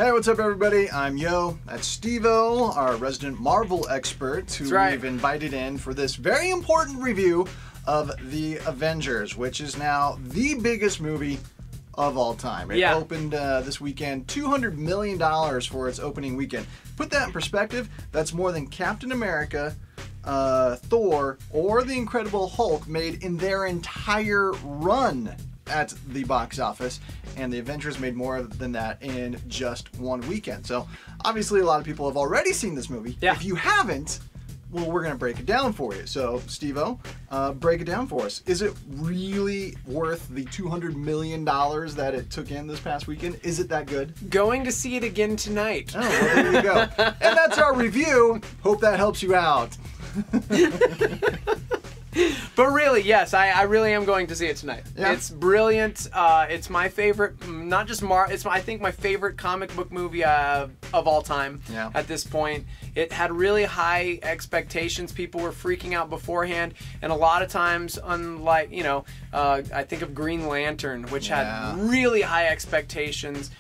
Hey, what's up, everybody? I'm Yo. That's Steve-O, our resident Marvel expert, who we've invited in for this very important review of The Avengers, which is now the biggest movie of all time. It opened this weekend, $200 million for its opening weekend. Put that in perspective, that's more than Captain America, Thor, or The Incredible Hulk made in their entire run at the box office, and the Avengers made more than that in just one weekend. So obviously a lot of people have already seen this movie. If you haven't, well, we're gonna break it down for you. So Steve-O, break it down for us. Is it really worth the $200 million that it took in this past weekend? Is it that good? Going to see it again tonight. Oh, well, there you go. And that's our review. Hope that helps you out. But really, yes, I really am going to see it tonight. Yeah. It's brilliant. It's my favorite, not just it's I think my favorite comic book movie of all time at this point. It had really high expectations. People were freaking out beforehand, and a lot of times, unlike, you know, I think of Green Lantern, which had really high expectations.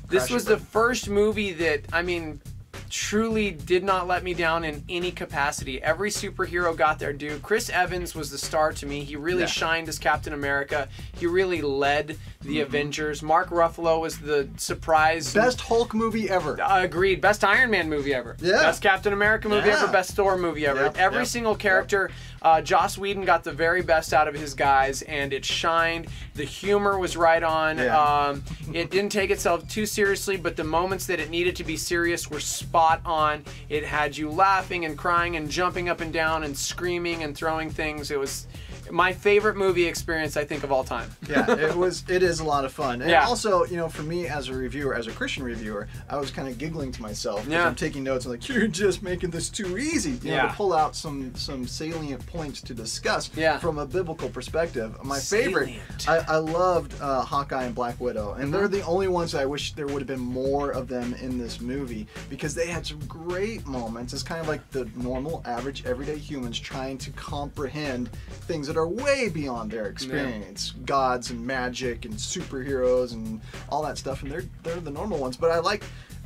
This was the first movie that, I mean, truly did not let me down in any capacity. Every superhero got their due. Chris Evans was the star to me. He really shined as Captain America. He really led the Avengers. Mark Ruffalo was the surprise. Best Hulk movie ever. Agreed. Best Iron Man movie ever. Best Captain America movie ever. Best Thor movie ever. Every single character. Joss Whedon got the very best out of his guys, and it shined. The humor was right on. It didn't take itself too seriously, but the moments that it needed to be serious were spot on. It had you laughing and crying and jumping up and down and screaming and throwing things. It was my favorite movie experience, I think, of all time. It is a lot of fun. And also, you know, for me as a reviewer, as a Christian reviewer, I was kind of giggling to myself because I'm taking notes. I'm like, you're just making this too easy, you know, to pull out some salient points to discuss from a biblical perspective. My favorite, I loved Hawkeye and Black Widow, and they're the only ones that I wish there would have been more of them in this movie, because they had some great moments. It's kind of like the normal, average, everyday humans trying to comprehend things that are way beyond their experience. Gods and magic and superheroes and all that stuff, and they're the normal ones. But I like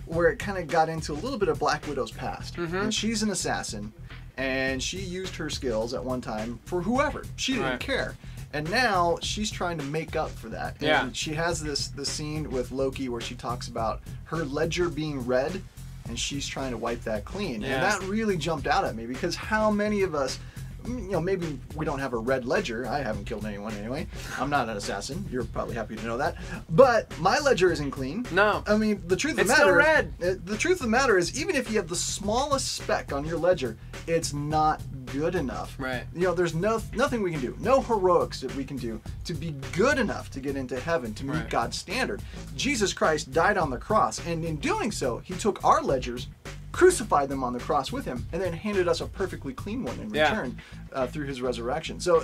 where it kind of got into a little bit of Black Widow's past. And she's an assassin, and she used her skills at one time for whoever. She didn't care. And now she's trying to make up for that. And she has this scene with Loki where she talks about her ledger being red, and she's trying to wipe that clean. And that really jumped out at me, because how many of us, you know, maybe we don't have a red ledger. I haven't killed anyone anyway. I'm not an assassin. You're probably happy to know that. But my ledger isn't clean. No. I mean, the truth of the matter is, the truth of the matter is, even if you have the smallest speck on your ledger, it's not good enough. Right. You know, there's nothing we can do, no heroics that we can do to be good enough to get into heaven, to meet God's standard. Jesus Christ died on the cross, and in doing so, he took our ledgers, crucified them on the cross with him, and then handed us a perfectly clean one in return through his resurrection. So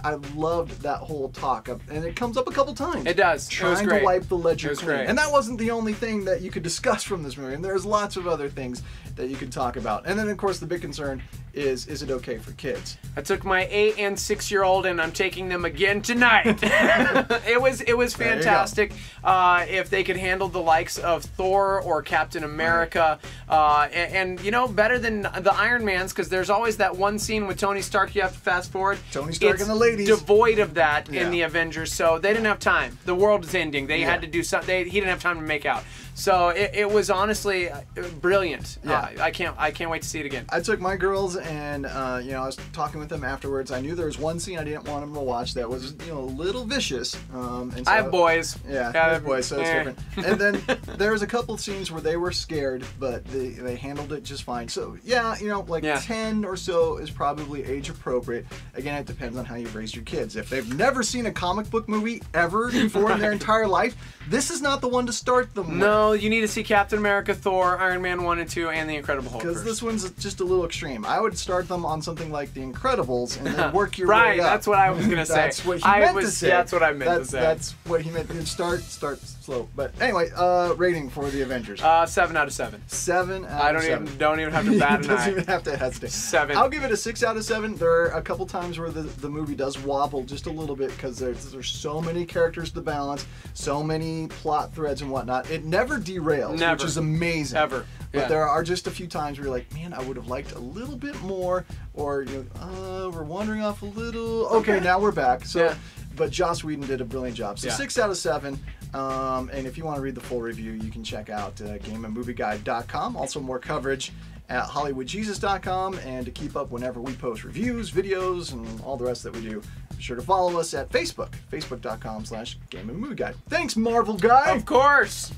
I loved that whole talk, and it comes up a couple times. It does. Trying to wipe the ledger clean. And that wasn't the only thing that you could discuss from this movie, and there's lots of other things that you could talk about. And then, of course, the big concern is it okay for kids? I took my 8- and 6-year-old, and I'm taking them again tonight. It was fantastic. If they could handle the likes of Thor or Captain America, and you know, better than the Iron Mans, because there's always that one scene with Tony Stark you have to fast forward. Tony Stark and the ladies. Devoid of that in the Avengers, so they didn't have time. The world is ending. They had to do something. He didn't have time to make out. So it was honestly brilliant. I can't wait to see it again. I took my girls, and you know, I was talking with them afterwards. I knew there was one scene I didn't want them to watch that was, you know, a little vicious. And so, I have boys. Yeah, I have boys, so it's different. And then there was a couple scenes where they were scared, but they handled it just fine. So yeah, you know, like 10 or so is probably age appropriate. Again, it depends on how you've raised your kids. If they've never seen a comic book movie ever before in their entire life, this is not the one to start them with. no, you need to see Captain America, Thor, Iron Man 1 and 2, and The Incredible Hulk. Because this one's just a little extreme. I would start them on something like The Incredibles and then work your way up. That's what I was going to say. That's what he meant to say. That's what I meant to say. That's what he meant to start slow. But anyway, rating for the Avengers. 7 out of 7. 7 out of 7. Don't even have to bat an eye. Doesn't even have to hesitate. 7. I'll give it a 6 out of 7. There are a couple times where the movie does wobble just a little bit because there's so many characters to balance, so many plot threads and whatnot. It never derails, which is amazing. Ever. But there are just a few times where you're like, man, I would have liked a little bit more, or we're wandering off a little. Okay, now we're back. So, but Joss Whedon did a brilliant job. So 6 out of 7. And if you want to read the full review, you can check out GameAndMovieGuide.com. Also, more coverage at HollywoodJesus.com. And to keep up whenever we post reviews, videos, and all the rest that we do, be sure to follow us at Facebook, Facebook.com/GameAndMovieGuide. Thanks, Marvel guy. Of course.